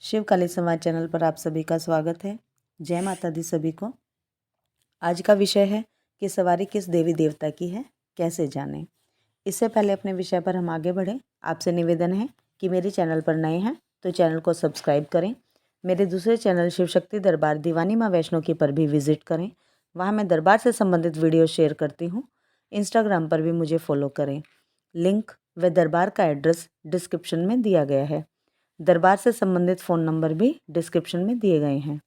शिवकाली समाज चैनल पर आप सभी का स्वागत है। जय माता दी सभी को। आज का विषय है कि सवारी किस देवी देवता की है, कैसे जानें। इससे पहले अपने विषय पर हम आगे बढ़ें, आपसे निवेदन है कि मेरे चैनल पर नए हैं तो चैनल को सब्सक्राइब करें। मेरे दूसरे चैनल शिव शक्ति दरबार दीवानी माँ वैष्णो की पर भी विजिट करें। वहाँ मैं दरबार से संबंधित वीडियो शेयर करती हूँ। इंस्टाग्राम पर भी मुझे फॉलो करें। लिंक व दरबार का एड्रेस डिस्क्रिप्शन में दिया गया है। दरबार से संबंधित फ़ोन नंबर भी डिस्क्रिप्शन में दिए गए हैं।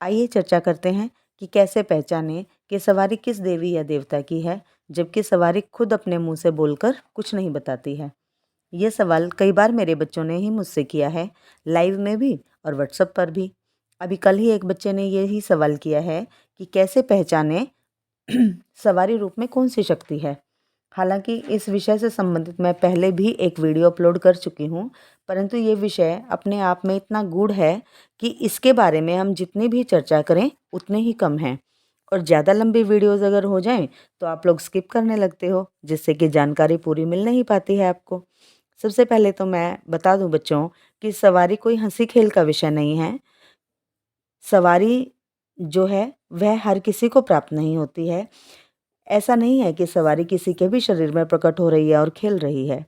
आइए चर्चा करते हैं कि कैसे पहचानें कि सवारी किस देवी या देवता की है, जबकि सवारी खुद अपने मुंह से बोलकर कुछ नहीं बताती है। ये सवाल कई बार मेरे बच्चों ने ही मुझसे किया है, लाइव में भी और व्हाट्सएप पर भी। अभी कल ही एक बच्चे ने यही सवाल किया है कि कैसे पहचानें सवारी रूप में कौन सी शक्ति है। हालांकि इस विषय से संबंधित मैं पहले भी एक वीडियो अपलोड कर चुकी हूँ, परंतु ये विषय अपने आप में इतना गूढ़ है कि इसके बारे में हम जितनी भी चर्चा करें उतने ही कम हैं। और ज़्यादा लंबी वीडियोज़ अगर हो जाएं तो आप लोग स्किप करने लगते हो, जिससे कि जानकारी पूरी मिल नहीं पाती है आपको। सबसे पहले तो मैं बता दूं बच्चों कि सवारी कोई हंसी खेल का विषय नहीं है। सवारी जो है वह हर किसी को प्राप्त नहीं होती है। ऐसा नहीं है कि सवारी किसी के भी शरीर में प्रकट हो रही है और खेल रही है।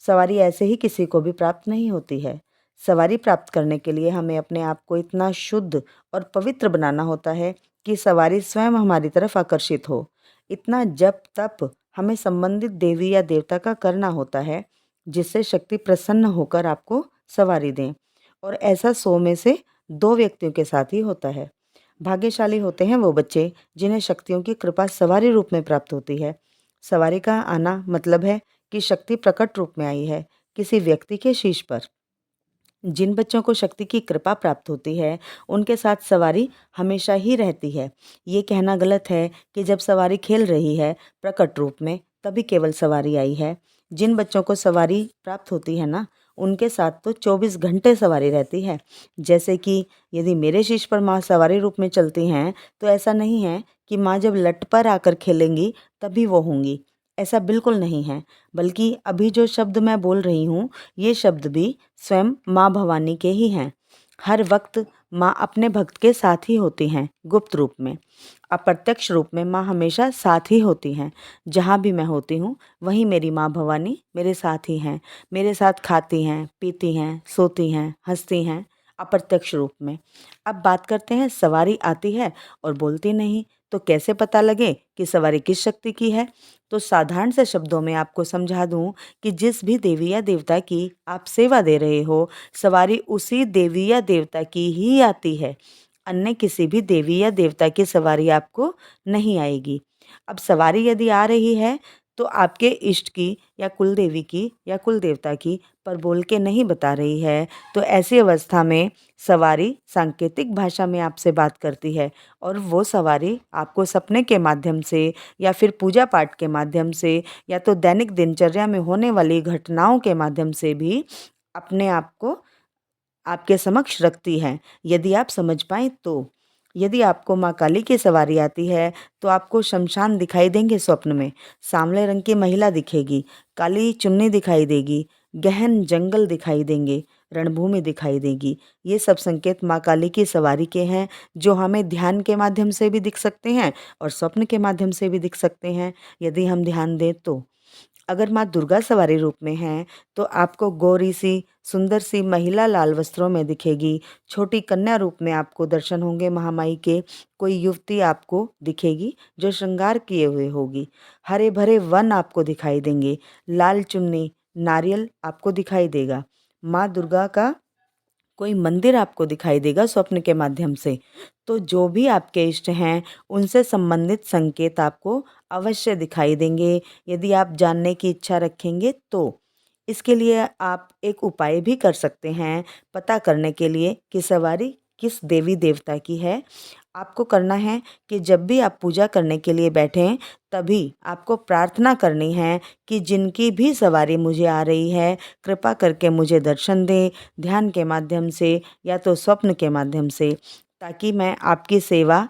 सवारी ऐसे ही किसी को भी प्राप्त नहीं होती है। सवारी प्राप्त करने के लिए हमें अपने आप को इतना शुद्ध और पवित्र बनाना होता है कि सवारी स्वयं हमारी तरफ आकर्षित हो। इतना जप तप हमें संबंधित देवी या देवता का करना होता है, जिससे शक्ति प्रसन्न होकर आपको सवारी दें। और ऐसा 100 में से 2 व्यक्तियों के साथ ही होता है। भाग्यशाली होते हैं वो बच्चे जिन्हें शक्तियों की कृपा सवारी रूप में प्राप्त होती है। सवारी का आना मतलब है कि शक्ति प्रकट रूप में आई है किसी व्यक्ति के शीश पर। जिन बच्चों को शक्ति की कृपा प्राप्त होती है उनके साथ सवारी हमेशा ही रहती है। ये कहना गलत है कि जब सवारी खेल रही है प्रकट रूप में तभी केवल सवारी आई है। जिन बच्चों को सवारी प्राप्त होती है ना, उनके साथ तो 24 घंटे सवारी रहती है। जैसे कि यदि मेरे शीश पर माँ सवारी रूप में चलती हैं तो ऐसा नहीं है कि माँ जब लट पर आकर खेलेंगी तभी वो होंगी। ऐसा बिल्कुल नहीं है, बल्कि अभी जो शब्द मैं बोल रही हूँ ये शब्द भी स्वयं माँ भवानी के ही हैं। हर वक्त माँ अपने भक्त के साथ ही होती हैं, गुप्त रूप में। अप्रत्यक्ष रूप में माँ हमेशा साथ ही होती हैं। जहाँ भी मैं होती हूँ वहीं मेरी माँ भवानी मेरे साथ ही हैं। मेरे साथ खाती हैं, पीती हैं, सोती हैं, हंसती हैं, अप्रत्यक्ष रूप में। अब बात करते हैं, सवारी आती है और बोलती नहीं, तो कैसे पता लगे कि सवारी किस शक्ति की है। तो साधारण से शब्दों में आपको समझा दूं कि जिस भी देवी या देवता की आप सेवा दे रहे हो, सवारी उसी देवी या देवता की ही आती है। अन्य किसी भी देवी या देवता की सवारी आपको नहीं आएगी। अब सवारी यदि आ रही है तो आपके इष्ट की या कुल देवी की या कुल देवता की पर बोल के नहीं बता रही है, तो ऐसी अवस्था में सवारी सांकेतिक भाषा में आपसे बात करती है। और वो सवारी आपको सपने के माध्यम से या फिर पूजा पाठ के माध्यम से या तो दैनिक दिनचर्या में होने वाली घटनाओं के माध्यम से भी अपने आप को आपके समक्ष रखती है, यदि आप समझ पाएँ तो। यदि आपको माँ काली की सवारी आती है तो आपको शमशान दिखाई देंगे स्वप्न में। सांवले रंग की महिला दिखेगी, काली चुन्नी दिखाई देगी, गहन जंगल दिखाई देंगे, रणभूमि दिखाई देगी। ये सब संकेत माँ काली की सवारी के हैं, जो हमें ध्यान के माध्यम से भी दिख सकते हैं और स्वप्न के माध्यम से भी दिख सकते हैं, यदि हम ध्यान दें तो। अगर माँ दुर्गा सवारी रूप में हैं तो आपको गौरी सी सुंदर सी महिला लाल वस्त्रों में दिखेगी। छोटी कन्या रूप में आपको दर्शन होंगे महामाई के। कोई युवती आपको दिखेगी जो श्रृंगार किए हुए होगी। हरे भरे वन आपको दिखाई देंगे। लाल चुन्नी नारियल आपको दिखाई देगा। माँ दुर्गा का कोई मंदिर आपको दिखाई देगा स्वप्न के माध्यम से। तो जो भी आपके इष्ट हैं उनसे संबंधित संकेत आपको अवश्य दिखाई देंगे, यदि आप जानने की इच्छा रखेंगे तो। इसके लिए आप एक उपाय भी कर सकते हैं पता करने के लिए कि सवारी किस देवी देवता की है। आपको करना है कि जब भी आप पूजा करने के लिए बैठें तभी आपको प्रार्थना करनी है कि जिनकी भी सवारी मुझे आ रही है कृपा करके मुझे दर्शन दें, ध्यान के माध्यम से या तो स्वप्न के माध्यम से, ताकि मैं आपकी सेवा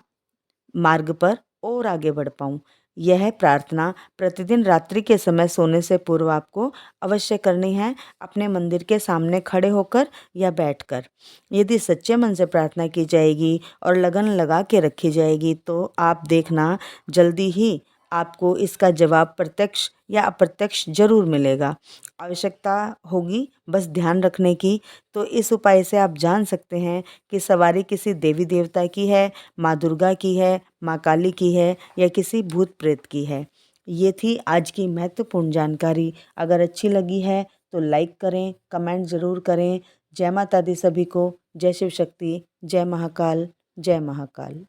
मार्ग पर और आगे बढ़ पाऊँ। यह प्रार्थना प्रतिदिन रात्रि के समय सोने से पूर्व आपको अवश्य करनी है, अपने मंदिर के सामने खड़े होकर या बैठकर। यदि सच्चे मन से प्रार्थना की जाएगी और लगन लगा के रखी जाएगी तो आप देखना जल्दी ही आपको इसका जवाब प्रत्यक्ष या अप्रत्यक्ष जरूर मिलेगा। आवश्यकता होगी बस ध्यान रखने की। तो इस उपाय से आप जान सकते हैं कि सवारी किसी देवी देवता की है, माँ दुर्गा की है, माँ काली की है या किसी भूत प्रेत की है। ये थी आज की महत्वपूर्ण जानकारी। अगर अच्छी लगी है तो लाइक करें, कमेंट ज़रूर करें। जय माता दी सभी को। जय शिव शक्ति, जय महाकाल, जय महाकाल।